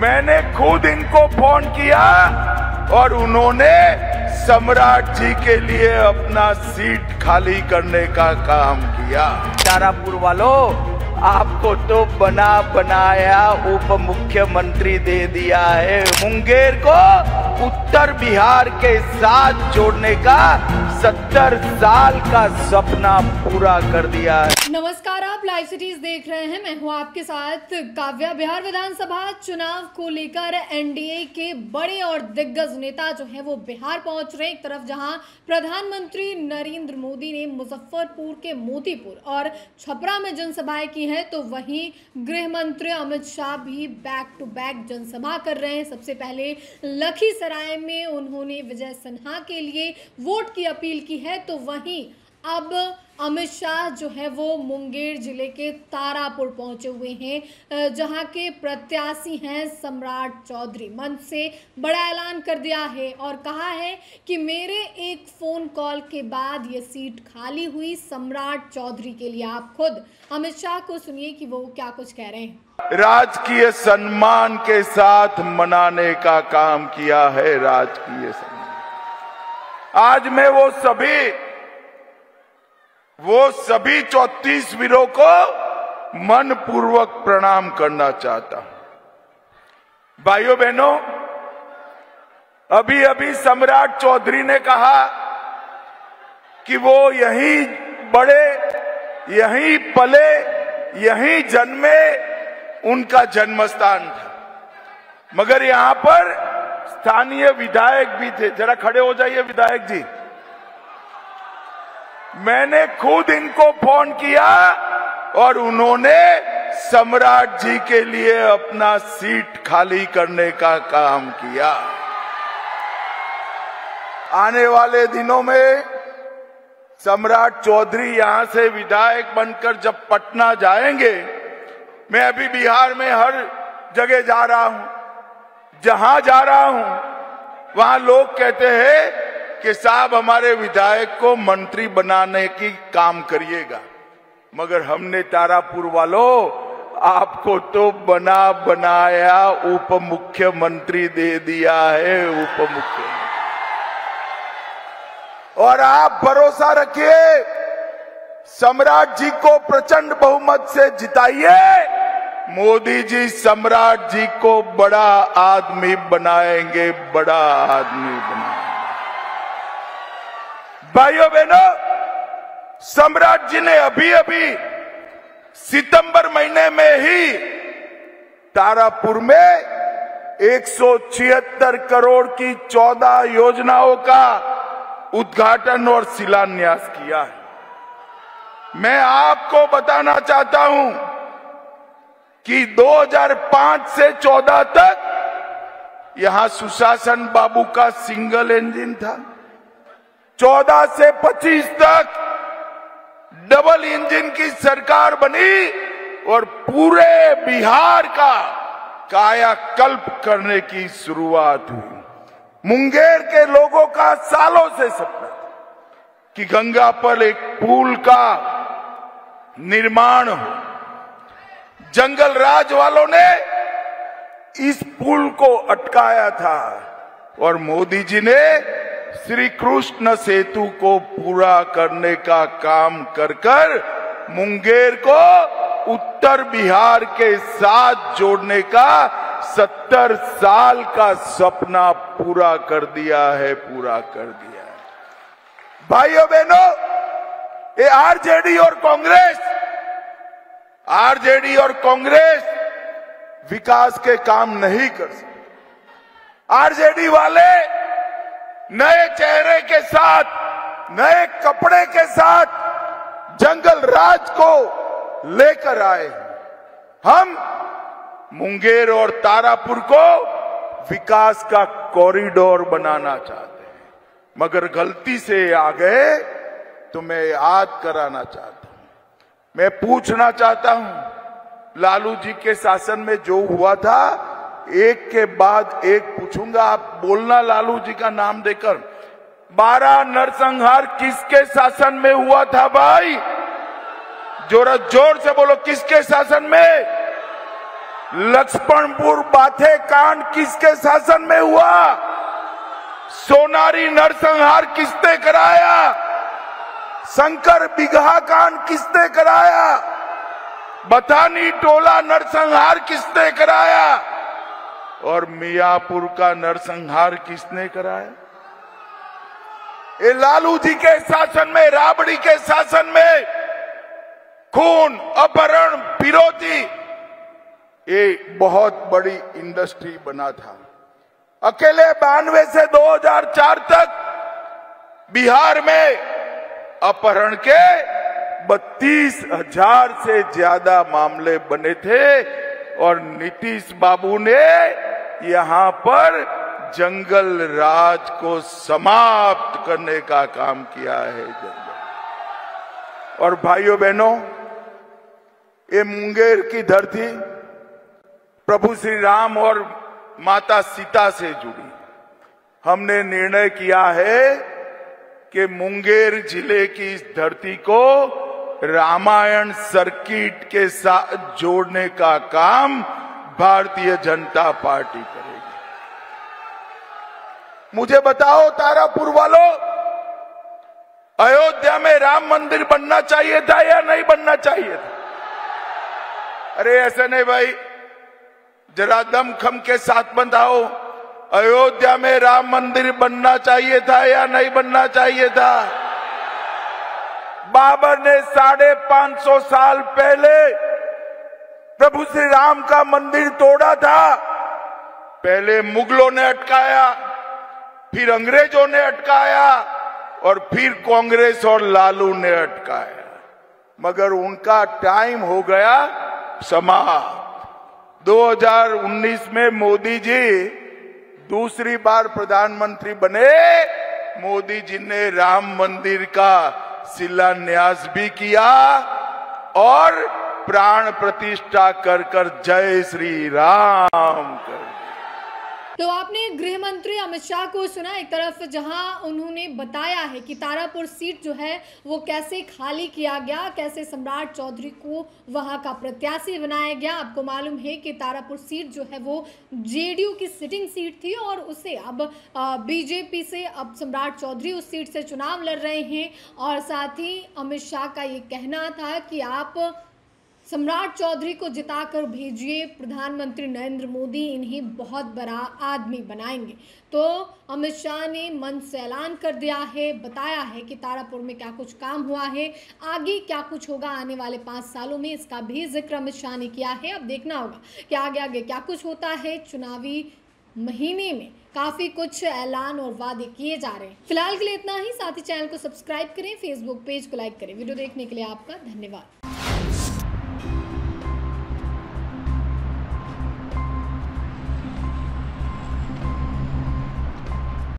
मैंने खुद इनको फोन किया और उन्होंने सम्राट जी के लिए अपना सीट खाली करने का काम किया। तारापुर वालों, आपको तो बना बनाया उप मुख्यमंत्री दे दिया है। मुंगेर को उत्तर बिहार के साथ जोड़ने का 70 साल का सपना पूरा कर दिया है। नमस्कार, आप लाइव सिटीज देख रहे हैं। मैं हूं आपके साथ काव्या। बिहार विधानसभा चुनाव को लेकर एनडीए के बड़े और दिग्गज नेता जो हैं वो बिहार पहुंच रहे हैं। एक तरफ जहां प्रधानमंत्री नरेंद्र मोदी ने मुजफ्फरपुर के मोतीपुर और छपरा में जनसभाएं की हैं, तो वहीं गृह मंत्री अमित शाह भी बैक टू बैक जनसभा कर रहे हैं। सबसे पहले लखीसराय में उन्होंने विजय सिन्हा के लिए वोट की अपील की है, तो वहीं अब अमित शाह जो है वो मुंगेर जिले के तारापुर पहुंचे हुए हैं, जहां के प्रत्याशी हैं सम्राट चौधरी। मंच से बड़ा ऐलान कर दिया है और कहा है कि मेरे एक फोन कॉल के बाद ये सीट खाली हुई सम्राट चौधरी के लिए। आप खुद अमित शाह को सुनिए कि वो क्या कुछ कह रहे हैं। राजकीय सम्मान के साथ मनाने का काम किया है। राजकीय सम्मान। आज मैं वो सभी 34 वीरों को मनपूर्वक प्रणाम करना चाहता हूं। भाइयों बहनों, अभी सम्राट चौधरी ने कहा कि वो यहीं बड़े, यहीं पले, यहीं जन्मे, उनका जन्मस्थान था। मगर यहां पर स्थानीय विधायक भी थे। जरा खड़े हो जाइए विधायक जी। मैंने खुद इनको फोन किया और उन्होंने सम्राट जी के लिए अपना सीट खाली करने का काम किया। आने वाले दिनों में सम्राट चौधरी यहां से विधायक बनकर जब पटना जाएंगे, मैं अभी बिहार में हर जगह जा रहा हूं, जहां जा रहा हूं वहां लोग कहते हैं कि साहब हमारे विधायक को मंत्री बनाने की काम करिएगा। मगर हमने तारापुर वालों आपको तो बना बनाया उप मुख्यमंत्री दे दिया है। उप मुख्यमंत्री। और आप भरोसा रखिए, सम्राट जी को प्रचंड बहुमत से जिताइए। मोदी जी सम्राट जी को बड़ा आदमी बनाएंगे, बड़ा आदमी बनाएंगे। भाइयों बहनों, सम्राट जी ने अभी सितंबर महीने में ही तारापुर में 176 करोड़ की 14 योजनाओं का उद्घाटन और शिलान्यास किया है। मैं आपको बताना चाहता हूं कि 2005 से 14 तक यहां सुशासन बाबू का सिंगल इंजन था। 14 से 25 तक डबल इंजन की सरकार बनी और पूरे बिहार का कायाकल्प करने की शुरुआत हुई। मुंगेर के लोगों का सालों से सपना था कि गंगा पर एक पुल का निर्माण हो। जंगल राज वालों ने इस पुल को अटकाया था और मोदी जी ने श्री कृष्ण सेतु को पूरा करने का काम कर मुंगेर को उत्तर बिहार के साथ जोड़ने का 70 साल का सपना पूरा कर दिया है। भाइयों बहनों, ये आरजेडी और कांग्रेस विकास के काम नहीं कर सकते। आरजेडी वाले नए चेहरे के साथ, नए कपड़े के साथ जंगल राज को लेकर आए। हम मुंगेर और तारापुर को विकास का कॉरिडोर बनाना चाहते हैं, मगर गलती से आ गए तो मैं याद कराना चाहता हूं। मैं पूछना चाहता हूं, लालू जी के शासन में जो हुआ था, एक के बाद एक पूछूंगा, आप बोलना लालू जी का नाम देकर। 12 नरसंहार किसके शासन में हुआ था भाई? जोर से बोलो, किसके शासन में? लक्ष्मणपुर बाथे कांड किसके शासन में हुआ? सोनारी नरसंहार किसने कराया? शंकर बिगहा कांड किसने कराया? बथानी टोला नरसंहार किसने कराया? और मियापुर का नरसंहार किसने कराया? ये लालू जी के शासन में, राबड़ी के शासन में खून, अपहरण, फिरौती, ये बहुत बड़ी इंडस्ट्री बना था। अकेले 92 से 2004 तक बिहार में अपहरण के 32,000 से ज्यादा मामले बने थे और नीतीश बाबू ने यहां पर जंगल राज को समाप्त करने का काम किया है। और भाइयों बहनों, ये मुंगेर की धरती प्रभु श्री राम और माता सीता से जुड़ी। हमने निर्णय किया है कि मुंगेर जिले की इस धरती को रामायण सर्किट के साथ जोड़ने का काम भारतीय जनता पार्टी करेगी। मुझे बताओ तारापुर वालों, अयोध्या में राम मंदिर बनना चाहिए था या नहीं बनना चाहिए था? अरे ऐसे नहीं भाई, जरा दमखम के साथ बताओ, अयोध्या में राम मंदिर बनना चाहिए था या नहीं बनना चाहिए था? बाबर ने 550 साल पहले प्रभु श्री राम का मंदिर तोड़ा था। पहले मुगलों ने अटकाया, फिर अंग्रेजों ने अटकाया और फिर कांग्रेस और लालू ने अटकाया, मगर उनका टाइम हो गया समाप्त। 2019 में मोदी जी दूसरी बार प्रधानमंत्री बने। मोदी जी ने राम मंदिर का शिलान्यास भी किया और प्राण प्रतिष्ठा कर जय श्री राम कर। तो आपने गृह मंत्री अमित शाह को सुना एक तरफ, जहां उन्होंने बताया है कि तारापुर सीट जो है वो कैसे खाली किया गया, कैसे सम्राट चौधरी को वहां का प्रत्याशी बनाया गया। आपको मालूम है कि तारापुर सीट जो है वो जेडीयू की सिटिंग सीट थी और उसे अब बीजेपी से अब सम्राट चौधरी उस सीट से चुनाव लड़ रहे हैं। और साथ ही अमित शाह का ये कहना था कि आप सम्राट चौधरी को जिताकर भेजिए, प्रधानमंत्री नरेंद्र मोदी इन्हें बहुत बड़ा आदमी बनाएंगे। तो अमित शाह ने मन से ऐलान कर दिया है, बताया है कि तारापुर में क्या कुछ काम हुआ है, आगे क्या कुछ होगा आने वाले 5 सालों में, इसका भी जिक्र अमित शाह ने किया है। अब देखना होगा कि आगे क्या कुछ होता है। चुनावी महीने में काफ़ी कुछ ऐलान और वादे किए जा रहे हैं। फिलहाल के लिए इतना ही। साथ ही चैनल को सब्सक्राइब करें, फेसबुक पेज को लाइक करें। वीडियो देखने के लिए आपका धन्यवाद।